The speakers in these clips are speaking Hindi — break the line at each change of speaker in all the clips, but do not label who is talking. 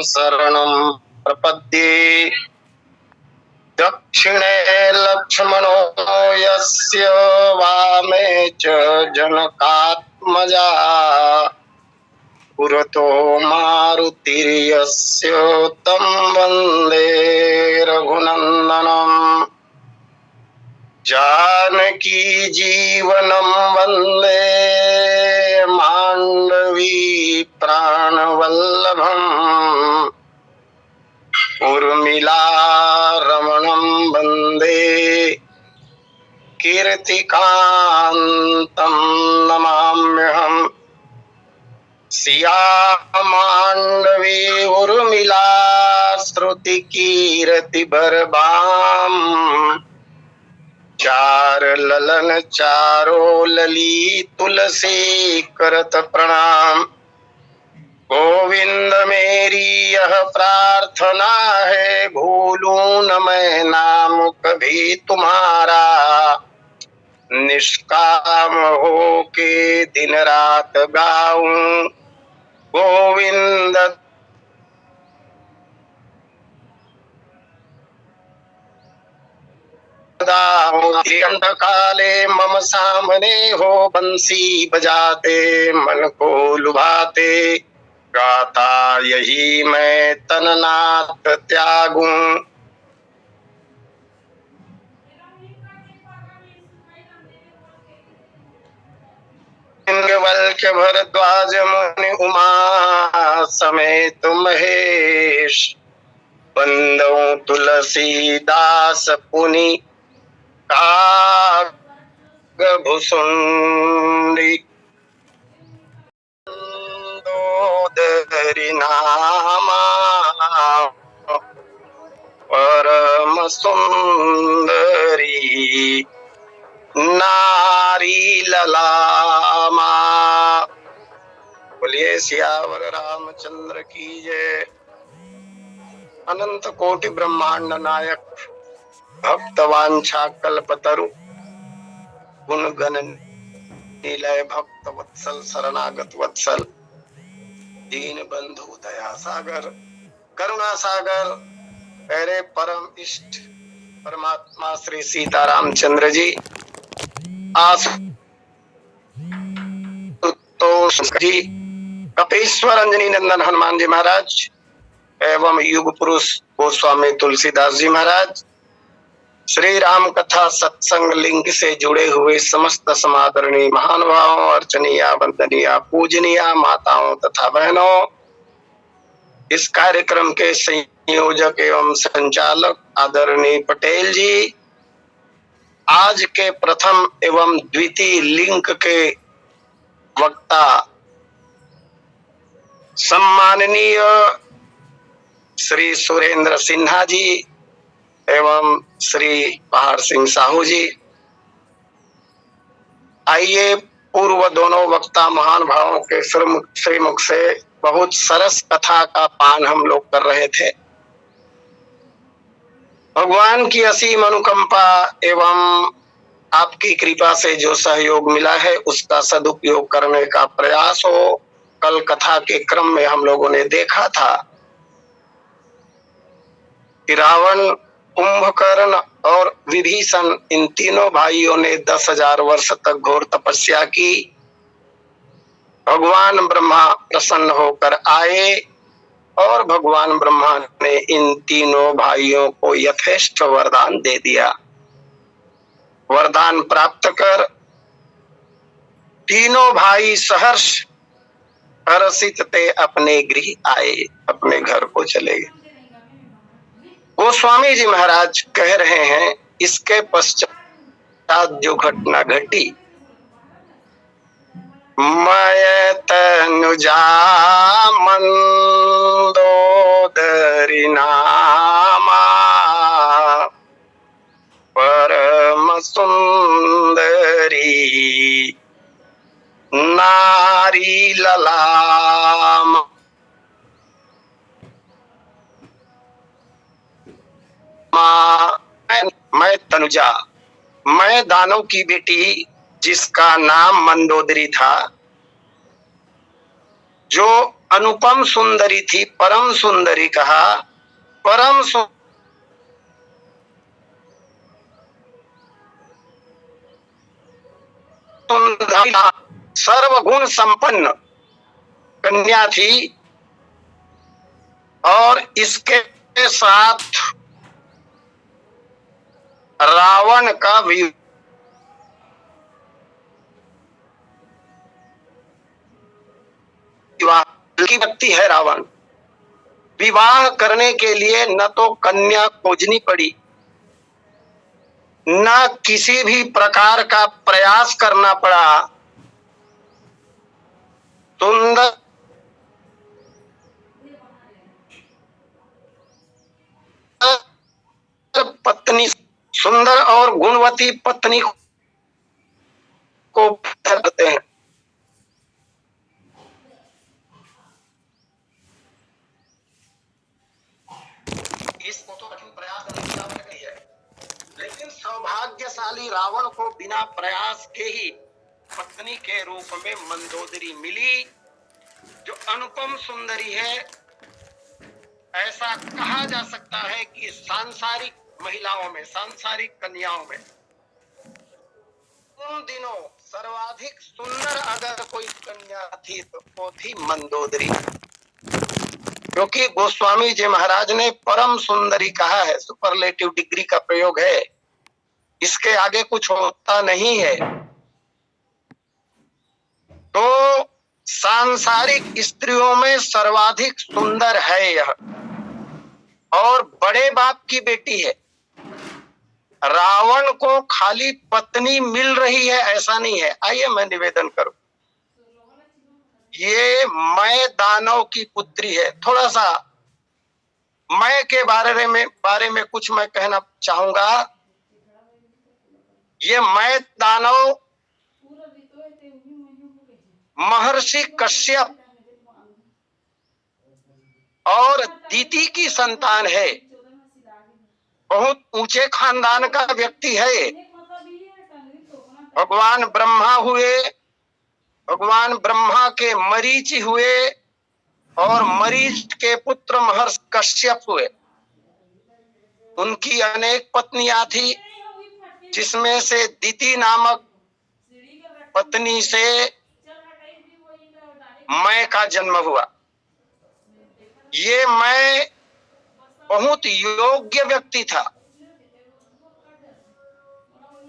शरणं प्रपद्ये। दक्षिणे लक्ष्मणो यस्य वामे च जनकात्मजा। पुरतो मारुतिर्यस्य तं वन्दे रघुनन्दनम्। जानकी जीवनं वन्दे मांडवी प्राणवल्लभम्। उर्मिला रमणं वन्दे कीर्तिकान्तं नमाम्यहम्। सिया मांडवी उर्मिला श्रुति कीर्ति बरबाम। चार ललन चारो लली तुलसी करत प्रणाम। गोविंद मेरी यह प्रार्थना है, भूलूं न मैं नाम कभी तुम्हारा। निष्काम हो के दिन रात गाऊं गोविंद। कंठ काले मम सामने हो, बंसी बजाते मन को लुभाते। गाता यही मैं तननाथ त्यागूं। वल्क्य भरद्वाज मुनि उमा समेत महेश। बंदो तुलसीदास पुनि कागभुसुंडी। मंदोदरी नामा परम सुंदरी। नारी ललामा। बोलिए सियावर रामचंद्र की जय। अनंत कोटि ब्रह्मांड नायक भक्त वांछा कल्पतरु गुण गण निलय भक्त वत्सल शरणागत वत्सल। दीन बंधु दया सागर करुणा सागर मेरे परम इष्ट परमात्मा श्री सीतारामचंद्र जी, जी, कपीश्वर अंजनी नंदन हनुमान जी महाराज एवं युग पुरुष गोस्वामी तुलसीदास जी महाराज, श्री राम कथा सत्संग लिंक से जुड़े हुए समस्त समादरणीय महानुभावों, अर्चनीय वंदनीय पूजनीय माताओं तथा बहनों, इस कार्यक्रम के संयोजक एवं संचालक आदरणीय पटेल जी, आज के प्रथम एवं द्वितीय लिंक के वक्ता सम्माननीय श्री सुरेंद्र सिन्हा जी एवं श्री पहाड़ सिंह साहू जी। आइए पूर्व दोनों वक्ता महान भावों के श्रीमुख से बहुत सरस कथा का पान हम लोग कर रहे थे। भगवान की असीम अनुकंपा एवं आपकी कृपा से जो सहयोग मिला है उसका सदुपयोग करने का प्रयास हो। कल कथा के क्रम में हम लोगों ने देखा था कि रावण, कुंभकर्ण और विभीषण इन तीनों भाइयों ने 10,000 वर्ष तक घोर तपस्या की। भगवान ब्रह्मा प्रसन्न होकर आए और भगवान ब्रह्मा ने इन तीनों भाइयों को यथेष्ट वरदान दे दिया। वरदान प्राप्त कर तीनों भाई सहर्ष हर्षित ते अपने गृह आए, अपने घर को चले गए। गोस्वामी जी महाराज कह रहे हैं, इसके पश्चात जो घटना घटी, मैं तनुजा मंदोदरी नामा परम सुंदरी। नारी ललाम। मैं तनुजा, मैं दानव की बेटी जिसका नाम मंदोदरी था, जो अनुपम सुंदरी थी, परम सुंदरी कहा। परम सुंदरी सर्वगुण संपन्न कन्या थी और इसके साथ रावण का विवाह की व्यक्ति है रावण। विवाह करने के लिए न तो कन्या खोजनी पड़ी, न किसी भी प्रकार का प्रयास करना पड़ा। सुंदर पत्नी, सुंदर और गुणवती पत्नी को करते हैं। इसको तो कठिन प्रयास करने की आवश्यकता नहीं है, लेकिन सौभाग्यशाली रावण को बिना प्रयास के ही पत्नी के रूप में मंदोदरी मिली, जो अनुपम सुंदरी है। ऐसा कहा जा सकता है कि सांसारिक महिलाओं में, सांसारिक कन्याओं में उन दिनों सर्वाधिक सुंदर अगर कोई कन्या थी तो वो थी मंदोदरी, क्योंकि गोस्वामी जी महाराज ने परम सुंदरी कहा है। सुपरलेटिव डिग्री का प्रयोग है, इसके आगे कुछ होता नहीं है। तो सांसारिक स्त्रियों में सर्वाधिक सुंदर है यह, और बड़े बाप की बेटी है। रावण को खाली पत्नी मिल रही है ऐसा नहीं है। आइए मैं निवेदन करूं, ये मैं दानव की पुत्री है। थोड़ा सा मैं के बारे में कुछ मैं कहना चाहूंगा। ये मैं दानव महर्षि कश्यप और दीति की संतान है। बहुत ऊंचे खानदान का व्यक्ति है। भगवान ब्रह्मा हुए, भगवान ब्रह्मा के मरीचि हुए और मरीच के पुत्र महर्षि कश्यप हुए। उनकी अनेक पत्नियां थी, जिसमें से दीति नामक पत्नी से मैं का जन्म हुआ। ये मैं बहुत योग्य व्यक्ति था।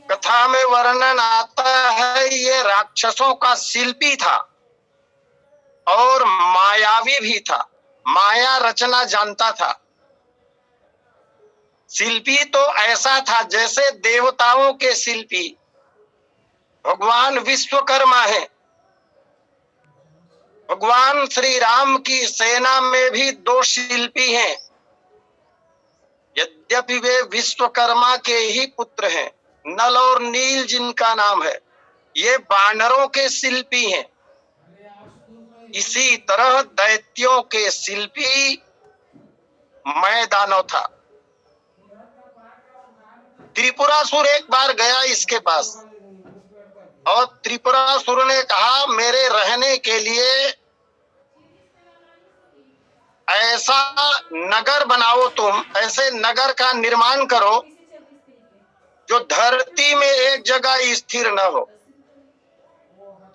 कथा में वर्णन आता है ये राक्षसों का शिल्पी था और मायावी भी था, माया रचना जानता था। शिल्पी तो ऐसा था जैसे देवताओं के शिल्पी भगवान विश्वकर्मा है। भगवान श्री राम की सेना में भी 2 शिल्पी हैं, यद्यपि वे विश्वकर्मा के ही पुत्र हैं। नल और नील जिनका नाम है, ये वानरों के शिल्पी हैं। इसी तरह दैत्यों के शिल्पी मैं दानव था। त्रिपुरासुर एक बार गया इसके पास और त्रिपुरासुर ने कहा मेरे रहने के लिए ऐसा नगर बनाओ, तुम ऐसे नगर का निर्माण करो जो धरती में एक जगह स्थिर न हो।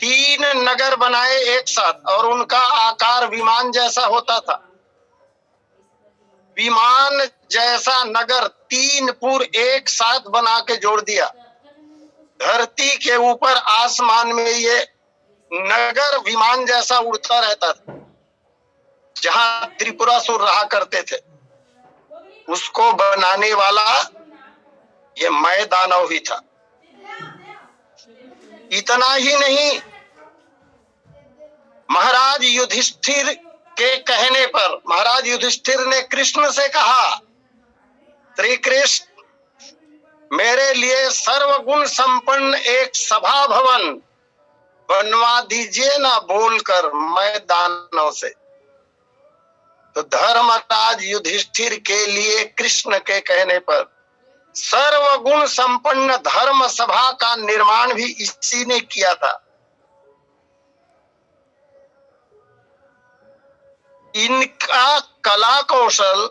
3 नगर बनाए एक साथ और उनका आकार विमान जैसा होता था। विमान जैसा नगर 3 पुर एक साथ बना के जोड़ दिया। धरती के ऊपर आसमान में ये नगर विमान जैसा उड़ता रहता था। जहां त्रिपुरासुर रहा करते थे उसको बनाने वाला ये मैं दानव ही था। इतना ही नहीं, महाराज युधिष्ठिर के कहने पर महाराज युधिष्ठिर ने कृष्ण से कहा, श्री कृष्ण मेरे लिए सर्वगुण संपन्न एक सभा भवन बनवा दीजिए ना, बोलकर मैं दानव से। तो धर्मराज युधिष्ठिर के लिए कृष्ण के कहने पर सर्वगुण संपन्न धर्म सभा का निर्माण भी इसी ने किया था। इनका कला कौशल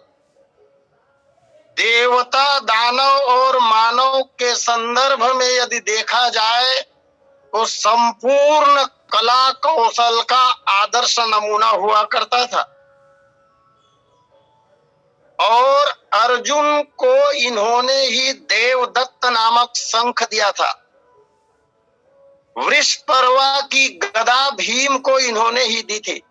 देवता, दानव और मानव के संदर्भ में यदि देखा जाए तो संपूर्ण कला कौशल का आदर्श नमूना हुआ करता था। और अर्जुन को इन्होंने ही देवदत्त नामक शंख दिया था। वृषपर्वा की गदा भीम को इन्होंने ही दी थी।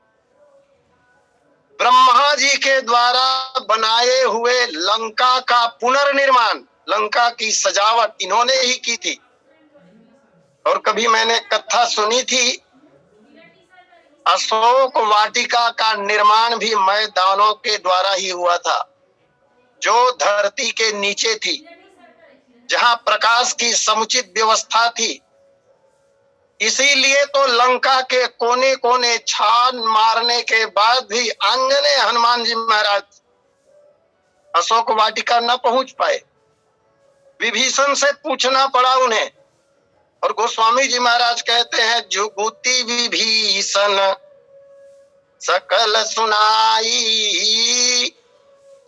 ब्रह्मा जी के द्वारा बनाए हुए लंका का पुनर्निर्माण, लंका की सजावट इन्होंने ही की थी। और कभी मैंने कथा सुनी थी, अशोक वाटिका का निर्माण भी मैदानों के द्वारा ही हुआ था, जो धरती के नीचे थी, जहां प्रकाश की समुचित व्यवस्था थी। इसीलिए तो लंका के कोने कोने छान मारने के बाद भी आंगने हनुमान जी महाराज अशोक वाटिका न पहुंच पाए। विभीषण से पूछना पड़ा उन्हें। और गोस्वामी जी महाराज कहते हैं, जुगुति विभीषण सकल सुनाई,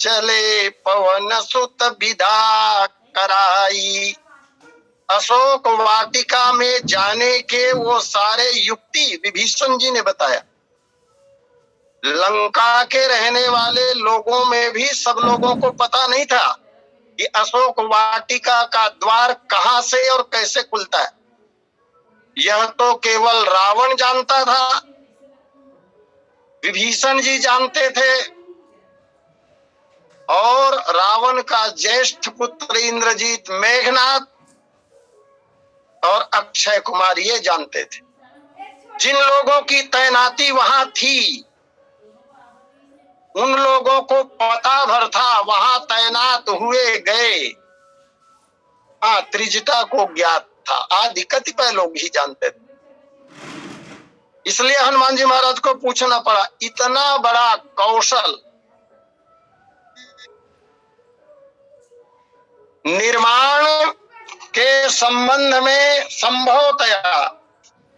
चले पवन सुत विदा कराई। अशोक वाटिका में जाने के वो सारे युक्ति विभीषण जी ने बताया। लंका के रहने वाले लोगों में भी सब लोगों को पता नहीं था कि अशोक वाटिका का द्वार कहां से और कैसे खुलता है। यह तो केवल रावण जानता था, विभीषण जी जानते थे, और रावण का ज्येष्ठ पुत्र इंद्रजीत, मेघनाथ और अक्षय कुमार ये जानते थे। जिन लोगों की तैनाती वहां थी उन लोगों को पता भर था, वहां तैनात हुए गए। हाँ, त्रिजटा को ज्ञात था, आदि कतिपय लोग ही जानते थे। इसलिए हनुमान जी महाराज को पूछना पड़ा। इतना बड़ा कौशल निर्माण के संबंध में संभवतया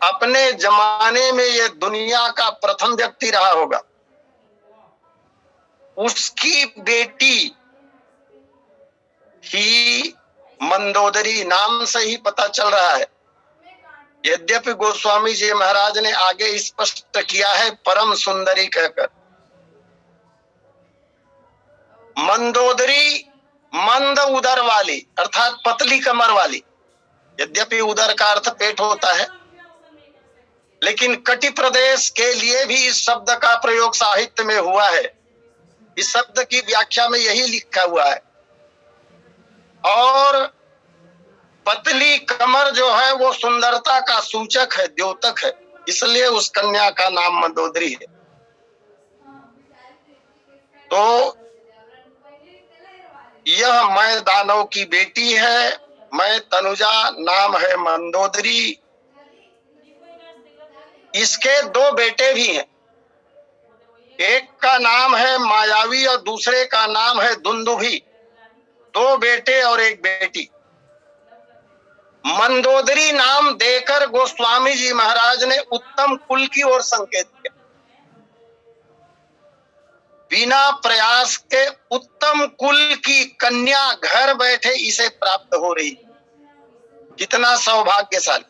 अपने जमाने में ये दुनिया का प्रथम व्यक्ति रहा होगा। उसकी बेटी ही मंदोदरी, नाम से ही पता चल रहा है। यद्यपि गोस्वामी जी महाराज ने आगे स्पष्ट किया है परम सुंदरी कहकर। मंदोदरी मंद उदर वाली अर्थात पतली कमर वाली। यद्यपि उदर का अर्थ पेट होता है, लेकिन कटि प्रदेश के लिए भी इस शब्द का प्रयोग साहित्य में हुआ है। इस शब्द की व्याख्या में यही लिखा हुआ है। और पतली कमर जो है वो सुंदरता का सूचक है, द्योतक है, इसलिए उस कन्या का नाम मंदोदरी है। तो यह मैं दानव की बेटी है, मैं तनुजा, नाम है मंदोदरी। इसके दो बेटे भी हैं, एक का नाम है मायावी और दूसरे का नाम है दुंदुभी। दो बेटे और एक बेटी। मंदोदरी नाम देकर गोस्वामी जी महाराज ने उत्तम कुल की ओर संकेत किया। बिना प्रयास के उत्तम कुल की कन्या घर बैठे इसे प्राप्त हो रही। कितना सौभाग्यशाली।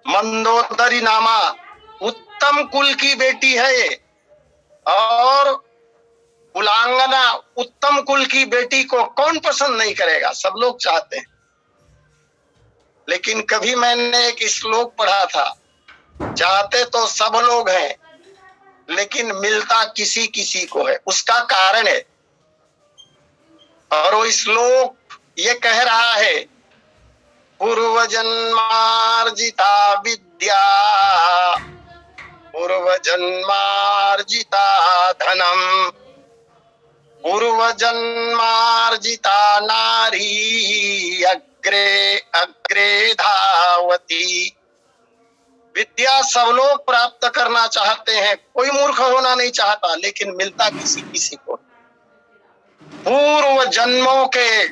मंदोदरी नामा उत्तम कुल की बेटी है ये। और कुलांगना उत्तम कुल की बेटी को कौन पसंद नहीं करेगा, सब लोग चाहते हैं। लेकिन कभी मैंने एक श्लोक पढ़ा था, चाहते तो सब लोग हैं लेकिन मिलता किसी किसी को है। उसका कारण है, और वो श्लोक ये कह रहा है, पूर्व जन्मार्जिता विद्या, पूर्व जन्मार्जिता धनम, पूर्व जन्मार्जिता नारी अग्रे अग्रे धावती। विद्या सब लोग प्राप्त करना चाहते हैं, कोई मूर्ख होना नहीं चाहता, लेकिन मिलता किसी किसी को। पूर्व जन्मों के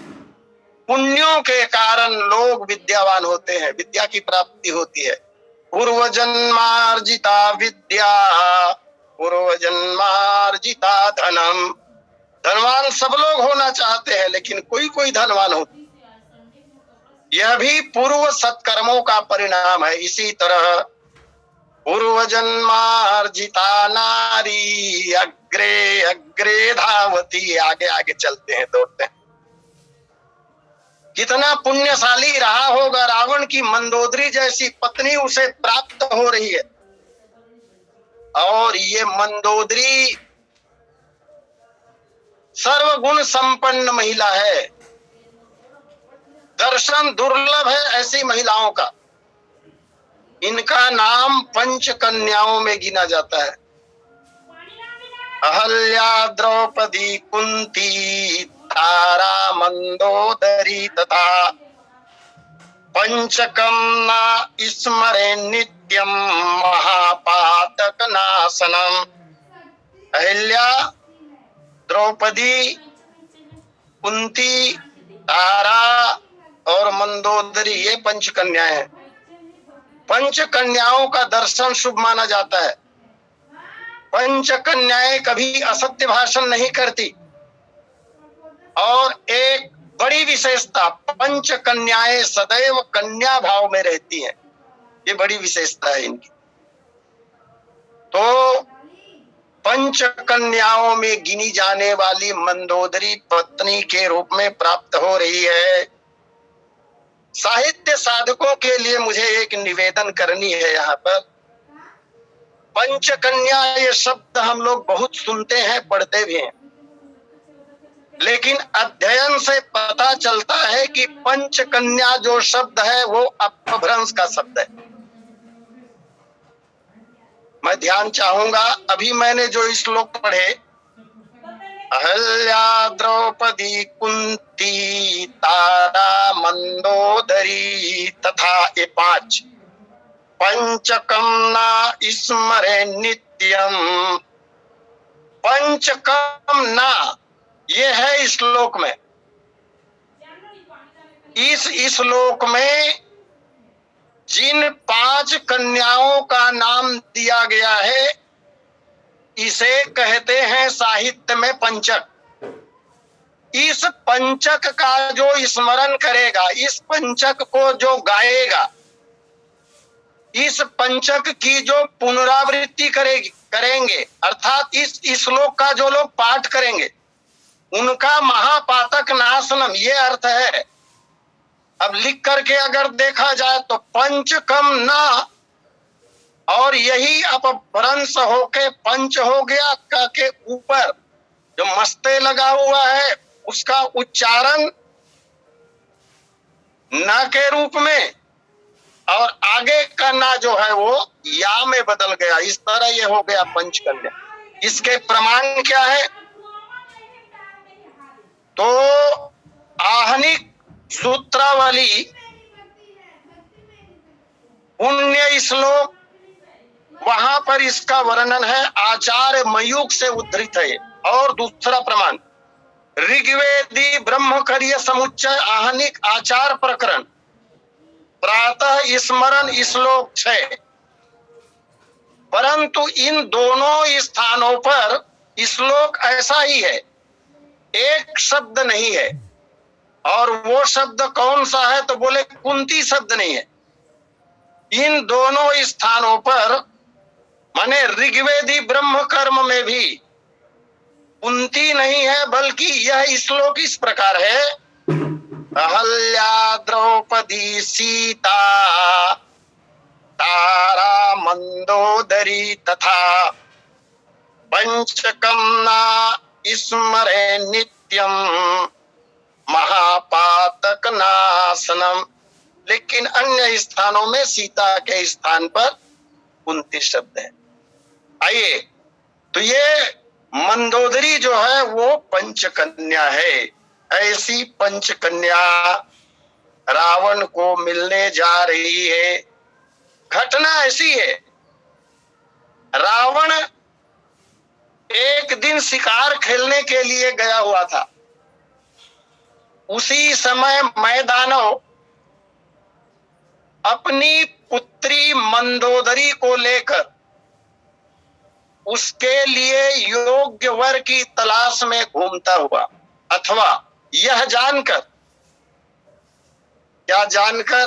पुण्यों के कारण लोग विद्यावान होते हैं, विद्या की प्राप्ति होती है। पूर्व जन्मार्जिता विद्या पूर्व जन्मार्जिता धनम। धनवान सब लोग होना चाहते हैं, लेकिन कोई कोई धनवान हो। यह भी पूर्व सत्कर्मों का परिणाम है। इसी तरह पूर्व जन्मार्जिता नारी अग्रे अग्रे धावती, आगे आगे चलते हैं, दौड़ते हैं। कितना पुण्यशाली रहा होगा, रावण की मंदोदरी जैसी पत्नी उसे प्राप्त हो रही है। और ये मंदोदरी सर्वगुण संपन्न महिला है। दर्शन दुर्लभ है ऐसी महिलाओं का। इनका नाम पंच कन्याओं में गिना जाता है। अहल्या, द्रौपदी, कुंती, तारा, मंदोदरी तथा पंचकम न स्मरे नित्यम महापातक नाशनम। अहिल्या, द्रौपदी, कुंती, तारा और मंदोदरी, ये पंच कन्याएं हैं। पंच कन्याओं का दर्शन शुभ माना जाता है। पंच कन्याएं कभी असत्य भाषण नहीं करती। और एक बड़ी विशेषता, पंच कन्याएं सदैव कन्या भाव में रहती हैं। ये बड़ी विशेषता है इनकी। तो पंच कन्याओं में गिनी जाने वाली मंदोदरी पत्नी के रूप में प्राप्त हो रही है। साहित्य साधकों के लिए मुझे एक निवेदन करनी है यहाँ पर। पंचकन्या ये शब्द हम लोग बहुत सुनते हैं, पढ़ते भी हैं, लेकिन अध्ययन से पता चलता है कि पंचकन्या जो शब्द है वो अपभ्रंश का शब्द है। मैं ध्यान चाहूंगा, अभी मैंने जो श्लोक पढ़े, अहल्या, द्रौपदी, कुंती, तारा, मंदोदरी तथा ये पांच, पंचकम न स्मरे नित्यम। पंचकम ना, ये है श्लोक में। इस श्लोक में जिन पांच कन्याओं का नाम दिया गया है, इसे कहते हैं साहित्य में पंचक। इस पंचक का जो स्मरण करेगा, इस पंचक को जो गाएगा, इस पंचक की जो पुनरावृत्ति करेंगे, अर्थात इस श्लोक का जो लोग पाठ करेंगे, उनका महापातक नाशनम, ये अर्थ है। अब लिख करके अगर देखा जाए तो पंचकम ना, और यही अपभ्रंश होके पंच हो गया। क के ऊपर जो मस्ते लगा हुआ है उसका उच्चारण न के रूप में, और आगे का ना जो है वो या में बदल गया। इस तरह ये हो गया पंचकन्या। इसके प्रमाण क्या है? तो आहनिक सूत्रावली पुण्य श्लोक, वहां पर इसका वर्णन है, आचार्य मयूख से उद्धृत है। और दूसरा प्रमाण ऋग्वेदी ब्रह्मचर्य समुच्चय आहनिक आचार प्रकरण प्रातः स्मरण श्लोक 6। परंतु इन दोनों स्थानों पर श्लोक ऐसा ही है, एक शब्द नहीं है। और वो शब्द कौन सा है? तो बोले कुंती शब्द नहीं है। इन दोनों स्थानों पर माने ऋग्वेदी ब्रह्म कर्म में भी कुंती नहीं है, बल्कि यह श्लोक इस प्रकार है, अहल्या, द्रौपदी, सीता, तारा, मंदोदरी तथा पंचकम न स्मरे नित्यम महापातक नाशनम। लेकिन अन्य स्थानों में सीता के स्थान पर कुंती शब्द है। आइए, तो ये मंदोदरी जो है वो पंचकन्या है। ऐसी पंचकन्या रावण को मिलने जा रही है। घटना ऐसी है, रावण एक दिन शिकार खेलने के लिए गया हुआ था। उसी समय मैदानव अपनी पुत्री मंदोदरी को लेकर उसके लिए योग्य वर की तलाश में घूमता हुआ, अथवा यह जानकर, क्या जानकर,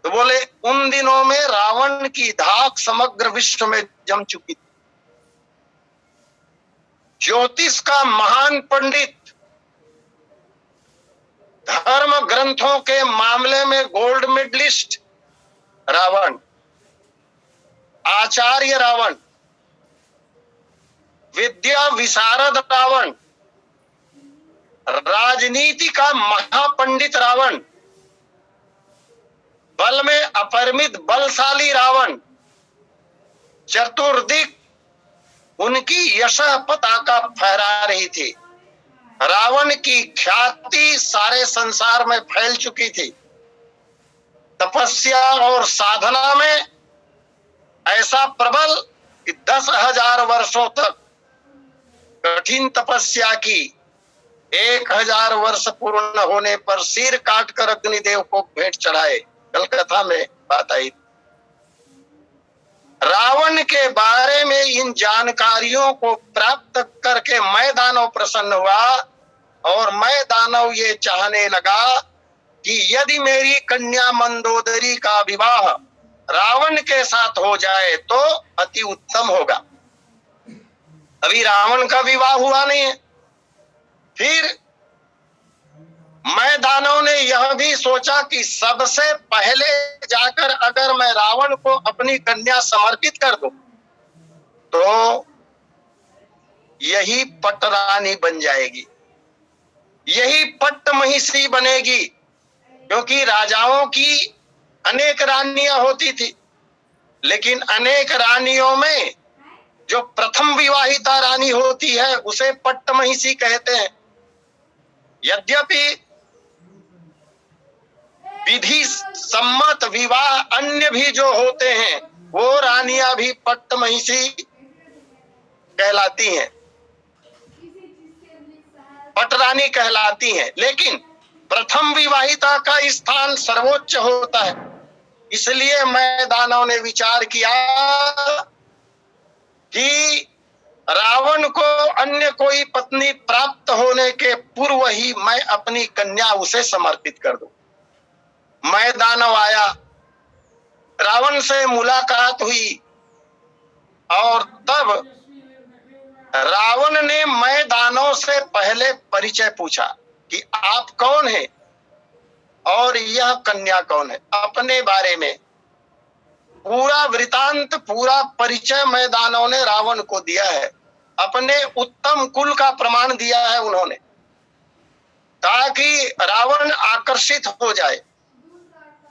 तो बोले उन दिनों में रावण की धाक समग्र विश्व में जम चुकी थी। ज्योतिष का महान पंडित, धर्म ग्रंथों के मामले में गोल्ड मेडलिस्ट रावण, आचार्य रावण, विद्या विशारद रावण, राजनीति का महापंडित रावण, बल में अपरिमित बलशाली रावण, चतुर्दिक उनकी यश पताका फहरा रही थी। रावण की ख्याति सारे संसार में फैल चुकी थी। तपस्या और साधना में ऐसा प्रबल कि 10,000 वर्षों तक कठिन तपस्या की, 1,000 वर्ष पूर्ण होने पर सिर काटकर अग्निदेव को भेंट चढ़ाए। कल कथा में बात आई। रावण के बारे में इन जानकारियों को प्राप्त करके मैं दानव प्रसन्न हुआ, और मैं दानव ये चाहने लगा कि यदि मेरी कन्या मंदोदरी का विवाह रावण के साथ हो जाए तो अति उत्तम होगा। अभी रावण का विवाह हुआ नहीं है। फिर मैं दानव ने यह भी सोचा कि सबसे पहले जाकर अगर मैं रावण को अपनी कन्या समर्पित कर दूं तो यही पटरानी बन जाएगी, यही पट्ट महिषी बनेगी। क्योंकि राजाओं की अनेक रानियां होती थी, लेकिन अनेक रानियों में जो प्रथम विवाहिता रानी होती है उसे पट्ट महिषी कहते हैं। यद्यपि विधि सम्मत विवाह अन्य भी जो होते हैं वो रानियां भी पट्ट महिषी कहलाती हैं, पटरानी कहलाती हैं, लेकिन प्रथम विवाहिता का स्थान सर्वोच्च होता है। इसलिए मैं दानव ने विचार किया कि रावण को अन्य कोई पत्नी प्राप्त होने के पूर्व ही मैं अपनी कन्या उसे समर्पित कर दूं। मैं दानव आया, रावण से मुलाकात हुई, और तब रावण ने मैं दानव से पहले परिचय पूछा कि आप कौन हैं और यह कन्या कौन है। अपने बारे में पूरा वृतांत, पूरा परिचय मैं दानव ने रावण को दिया है। अपने उत्तम कुल का प्रमाण दिया है उन्होंने, ताकि रावण आकर्षित हो जाए।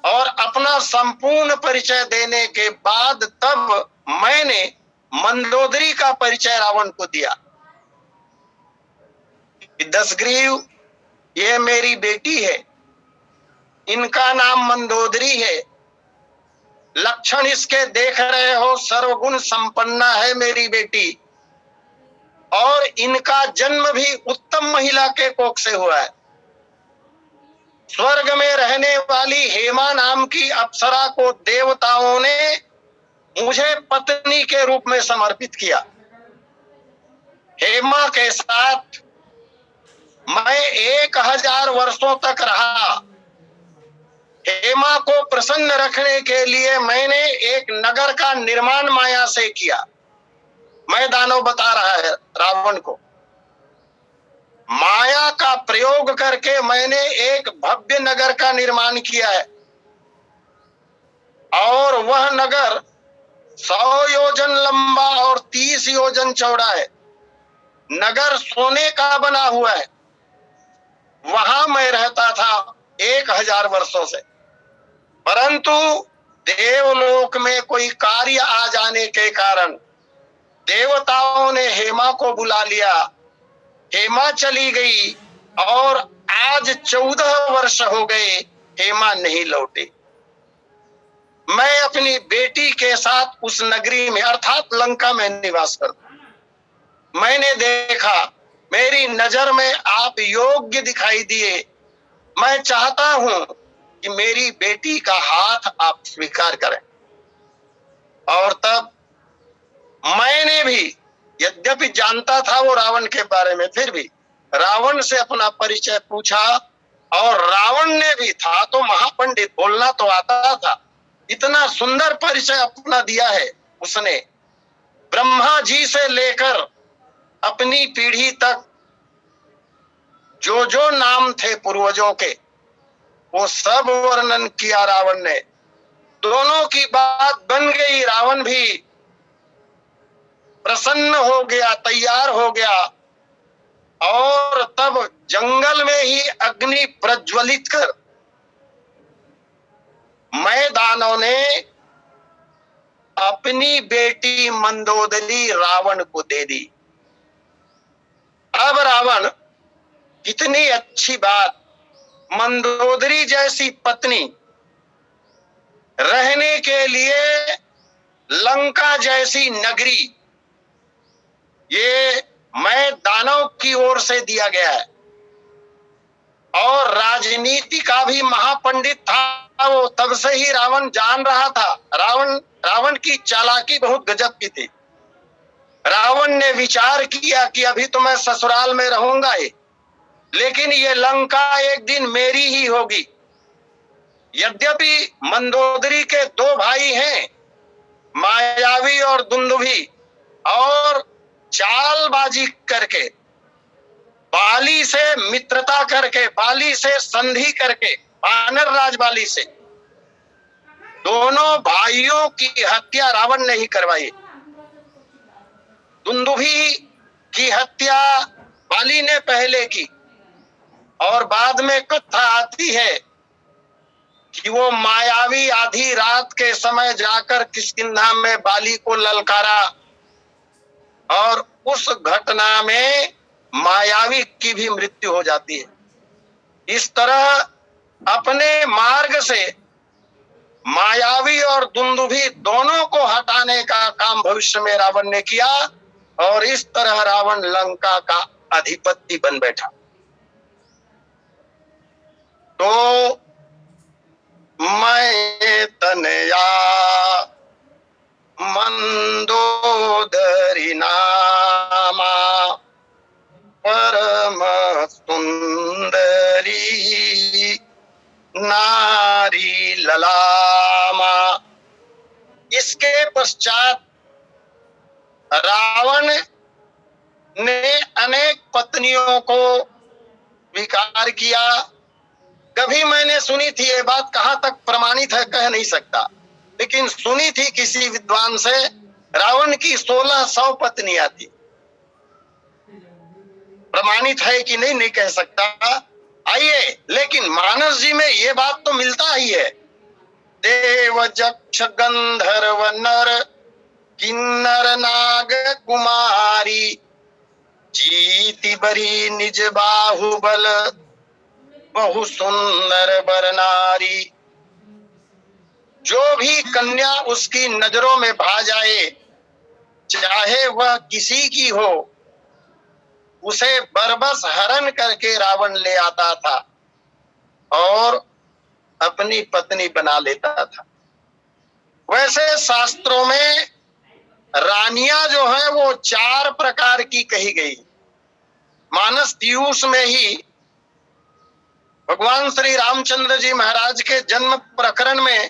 और अपना संपूर्ण परिचय देने के बाद तब मैंने मंदोदरी का परिचय रावण को दिया। दशग्रीव ये मेरी बेटी है, इनका नाम मंदोदरी है। लक्षण इसके देख रहे हो, सर्वगुण संपन्ना है मेरी बेटी, और इनका जन्म भी उत्तम महिला के कोख से हुआ है। स्वर्ग में रहने वाली हेमा नाम की अप्सरा को देवताओं ने मुझे पत्नी के रूप में समर्पित किया। हेमा के साथ मैं 1,000 वर्षों तक रहा। हेमा को प्रसन्न रखने के लिए मैंने एक नगर का निर्माण माया से किया। मैं दानव बता रहा है रावण को, माया का प्रयोग करके मैंने एक भव्य नगर का निर्माण किया है, और वह नगर 100 योजन लंबा और 30 योजन चौड़ा है। नगर सोने का बना हुआ है। वहां मैं रहता था 1,000 वर्षों से, परंतु देवलोक में कोई कार्य आ जाने के कारण देवताओं ने हेमा को बुला लिया। हेमा चली गई, और आज 14 वर्ष हो गए हेमा नहीं लौटी। मैं अपनी बेटी के साथ उस नगरी में अर्थात लंका में निवास करता। मैंने देखा, मेरी नजर में आप योग्य दिखाई दिए। मैं चाहता हूं कि मेरी बेटी का हाथ आप स्वीकार करें। और तब मैंने भी यद्यपि जानता था वो रावण के बारे में, फिर भी रावण से अपना परिचय पूछा, और रावण ने भी, था तो महापंडित, बोलना तो आता था, इतना सुंदर परिचय अपना दिया है उसने। ब्रह्मा जी से लेकर अपनी पीढ़ी तक जो जो नाम थे पूर्वजों के, वो सब वर्णन किया रावण ने। दोनों की बात बन गई, रावण भी प्रसन्न हो गया, तैयार हो गया, और तब जंगल में ही अग्नि प्रज्वलित कर मैदानों ने अपनी बेटी मंदोदरी रावण को दे दी। अब रावण, कितनी अच्छी बात, मंदोदरी जैसी पत्नी रहने के लिए लंका जैसी नगरी, ये मैं दानव की ओर से दिया गया है। और राजनीति का भी महापंडित था वो, तब से ही रावण जान रहा था। रावण की चालाकी बहुत गजब की थी। रावण ने विचार किया कि अभी तो मैं ससुराल में रहूंगा ही, लेकिन ये लंका एक दिन मेरी ही होगी। यद्यपि मंदोदरी के दो भाई हैं, मायावी और दुंदुभी, और चालबाजी करके, बाली से मित्रता करके, बाली से संधि करके, वानर राज बाली से, दोनों भाइयों की हत्या रावण ने ही करवाई। दुंदुभी की हत्या बाली ने पहले की, और बाद में कथा आती है कि वो मायावी आधी रात के समय जाकर किष्किंधा में बाली को ललकारा, और उस घटना में मायावी की भी मृत्यु हो जाती है। इस तरह अपने मार्ग से मायावी और दुंदुभी दोनों को हटाने का काम भविष्य में रावण ने किया, और इस तरह रावण लंका का अधिपति बन बैठा। तो मैं तनया मंदोदरी नामा परम सुंदरी नारी ललामा। इसके पश्चात रावण ने अनेक पत्नियों को स्वीकार किया। कभी मैंने सुनी थी, ये बात कहां तक प्रमाणित है कह नहीं सकता, लेकिन सुनी थी किसी विद्वान से, रावण की 1600 पत्नियां थी। प्रमाणित है कि नहीं, नहीं कह सकता। आइए, लेकिन मानस जी में ये बात तो मिलता ही है। देव जक्ष गंधर्व नर किन्नर नाग कुमारी, जीति बरी निज बाहुबल बहु सुंदर बर नारी। जो भी कन्या उसकी नजरों में भा जाए, चाहे वह किसी की हो, उसे बरबस हरण करके रावण ले आता था और अपनी पत्नी बना लेता था। वैसे शास्त्रों में रानियां जो है वो 4 प्रकार की कही गई। मानस पीयूष में ही भगवान श्री रामचंद्र जी महाराज के जन्म प्रकरण में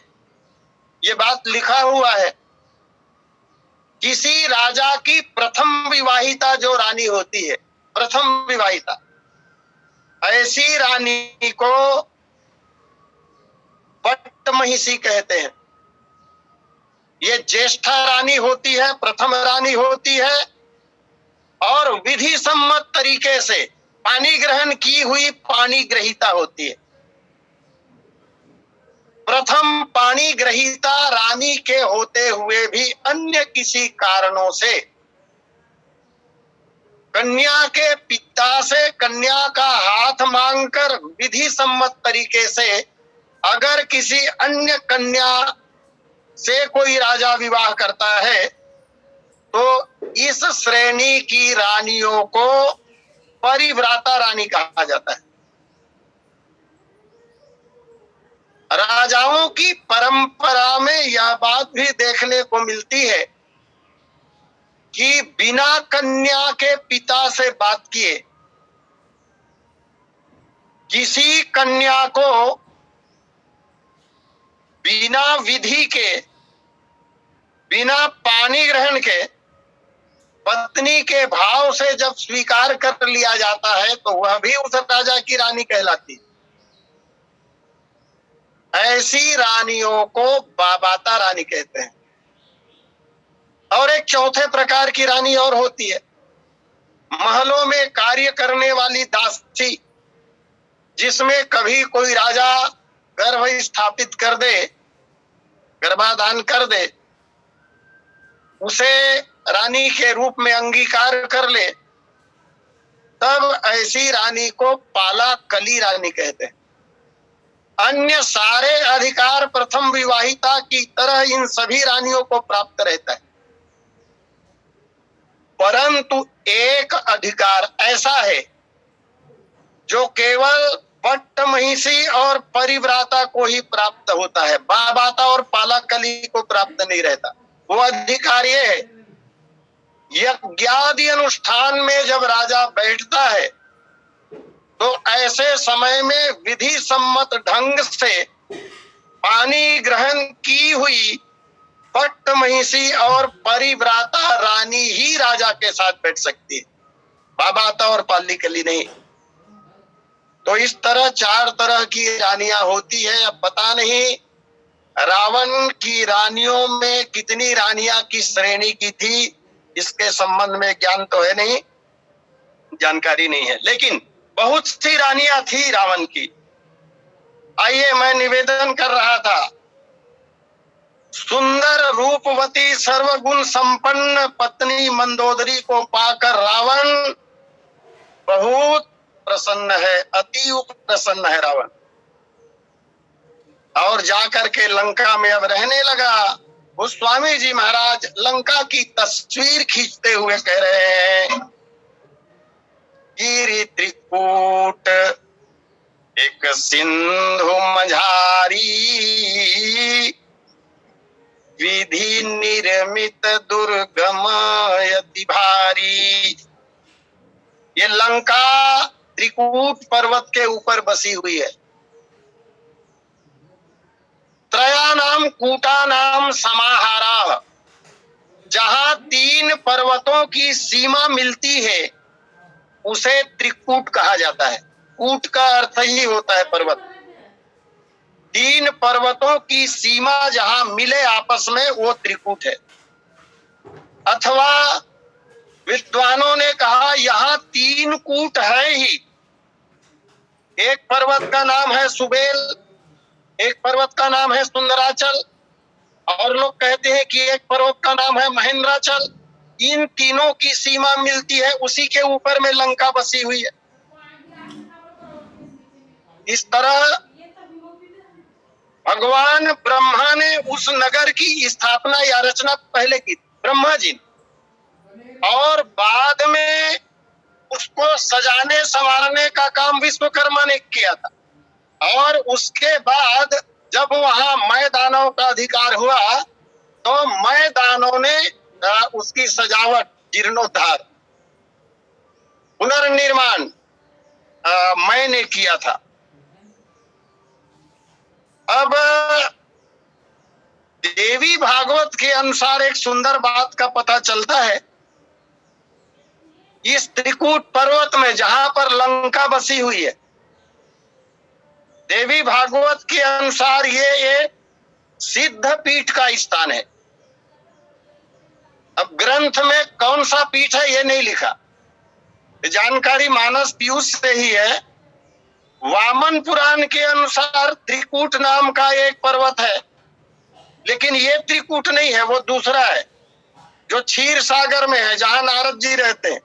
ये बात लिखा हुआ है, किसी राजा की प्रथम विवाहिता जो रानी होती है, प्रथम विवाहिता, ऐसी रानी को पट्टमहिषी कहते हैं। ये ज्येष्ठा रानी होती है, प्रथम रानी होती है, और विधि सम्मत तरीके से पानी ग्रहण की हुई पानी ग्रहीता होती है। प्रथम पानी ग्रहीता रानी के होते हुए भी अन्य किसी कारणों से कन्या के पिता से कन्या का हाथ मांगकर विधि सम्मत तरीके से अगर किसी अन्य कन्या से कोई राजा विवाह करता है, तो इस श्रेणी की रानियों को परिव्राता रानी कहा जाता है। राजाओं की परंपरा में यह बात भी देखने को मिलती है कि बिना कन्या के पिता से बात किए किसी कन्या को बिना विधि के, बिना पानी ग्रहण के पत्नी के भाव से जब स्वीकार कर लिया जाता है तो वह भी उस राजा की रानी कहलाती। ऐसी रानियों को बाबाता रानी कहते हैं। और एक चौथे प्रकार की रानी और होती है, महलों में कार्य करने वाली दासी, जिसमें कभी कोई राजा गर्भ स्थापित कर दे, गर्भाधान कर दे, उसे रानी के रूप में अंगीकार कर ले, तब ऐसी रानी को पाला कली रानी कहते हैं। अन्य सारे अधिकार प्रथम विवाहिता की तरह इन सभी रानियों को प्राप्त रहता है, परंतु एक अधिकार ऐसा है जो केवल पट्ट महिषी और परिव्राता को ही प्राप्त होता है, बाबाता और पालाकली को प्राप्त नहीं रहता। वो अधिकार ये है, यज्ञादि अनुष्ठान में जब राजा बैठता है तो ऐसे समय में विधि सम्मत ढंग से पानी ग्रहण की हुई पट्ट महिषी और परिव्राता रानी ही राजा के साथ बैठ सकती है, बाबाता और पालीकली नहीं। तो इस तरह चार तरह की रानियां होती है। अब पता नहीं रावण की रानियों में कितनी रानियां किस श्रेणी की थी, इसके संबंध में ज्ञान तो है नहीं, जानकारी नहीं है, लेकिन बहुत सी रानियां थी रावण की। आइए, मैं निवेदन कर रहा था, सुंदर रूपवती सर्वगुण संपन्न पत्नी मंदोदरी को पाकर रावण बहुत प्रसन्न है, अति प्रसन्न है रावण, और जाकर के लंका में अब रहने लगा। वो स्वामी जी महाराज लंका की तस्वीर खींचते हुए कह रहे हैं, गिरि त्रिकूट एक सिंधु मझारी, विधि निर्मित दुर्गम यति भारी। ये लंका त्रिकूट पर्वत के ऊपर बसी हुई है। त्रयानाम कूटानाम समाहारा, जहां तीन पर्वतों की सीमा मिलती है उसे त्रिकूट कहा जाता है। कूट का अर्थ ही होता है पर्वत। तीन पर्वतों की सीमा जहां मिले आपस में वो त्रिकूट है। अथवा विद्वानों ने कहा यहाँ तीन कूट है ही। एक पर्वत का नाम है सुबेल, एक पर्वत का नाम है सुंदराचल, और लोग कहते हैं कि एक पर्वत का नाम है महेंद्राचल। इन तीनों की सीमा मिलती है, उसी के ऊपर में लंका बसी हुई है। इस तरह भगवान ब्रह्मा ने उस नगर की स्थापना या रचना पहले की, ब्रह्मा जी ने, और बाद में उसको सजाने संवारने का काम विश्वकर्मा ने किया था। और उसके बाद जब वहां मय दानव का अधिकार हुआ तो मय दानव ने उसकी सजावट, जीर्णोद्धार, पुनर्निर्माण मैंने किया था। अब देवी भागवत के अनुसार एक सुंदर बात का पता चलता है। इस त्रिकूट पर्वत में जहां पर लंका बसी हुई है, देवी भागवत के अनुसार ये एक सिद्ध पीठ का स्थान है। अब ग्रंथ में कौन सा पीठ है ये नहीं लिखा, जानकारी मानस पीयूष से ही है। वामन पुराण के अनुसार त्रिकूट नाम का एक पर्वत है, लेकिन ये त्रिकूट नहीं है, वो दूसरा है जो क्षीर सागर में है, जहां नारद जी रहते हैं।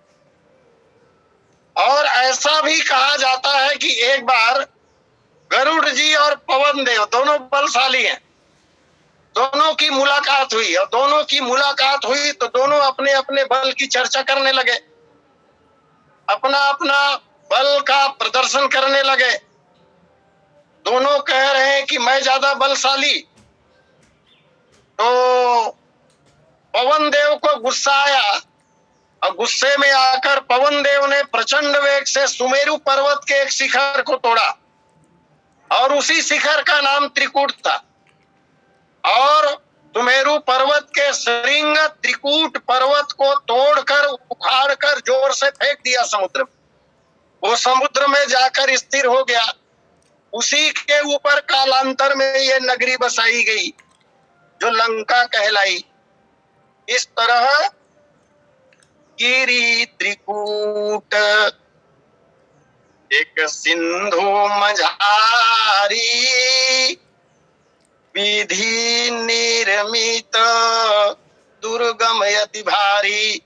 और ऐसा भी कहा जाता है कि एक बार गरुड़ जी और पवन देव दोनों बलशाली हैं, दोनों की मुलाकात हुई, और दोनों की मुलाकात हुई तो दोनों अपने अपने बल की चर्चा करने लगे, अपना अपना बल का प्रदर्शन करने लगे। दोनों कह रहे हैं कि मैं ज्यादा बलशाली। तो पवन देव को गुस्सा आया और गुस्से में आकर पवन देव ने प्रचंड वेग से सुमेरु पर्वत के एक शिखर को तोड़ा और उसी शिखर का नाम त्रिकूट था। और सुमेरु पर्वत के श्रृंग त्रिकूट पर्वत को तोड़कर उखाड़कर जोर से फेंक दिया समुद्र में। वो समुद्र में जाकर स्थिर हो गया। उसी के ऊपर कालांतर में ये नगरी बसाई गई जो लंका कहलाई। इस तरह गिरी त्रिकूट एक सिंधु मझारी, विधि निर्मित दुर्गम अति भारी।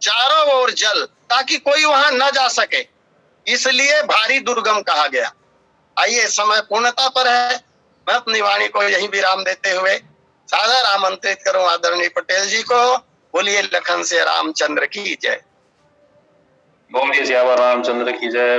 चारों ओर जल, ताकि कोई वहां न जा सके, इसलिए भारी दुर्गम कहा गया। आइए, समय पूर्णता पर है। मैं अपनी वाणी को यही विराम देते हुए सादर आमंत्रित करूं आदरणीय पटेल जी को। बोलिए लखन से रामचंद्र की जय।
बोलिए सियावर रामचंद्र की जय।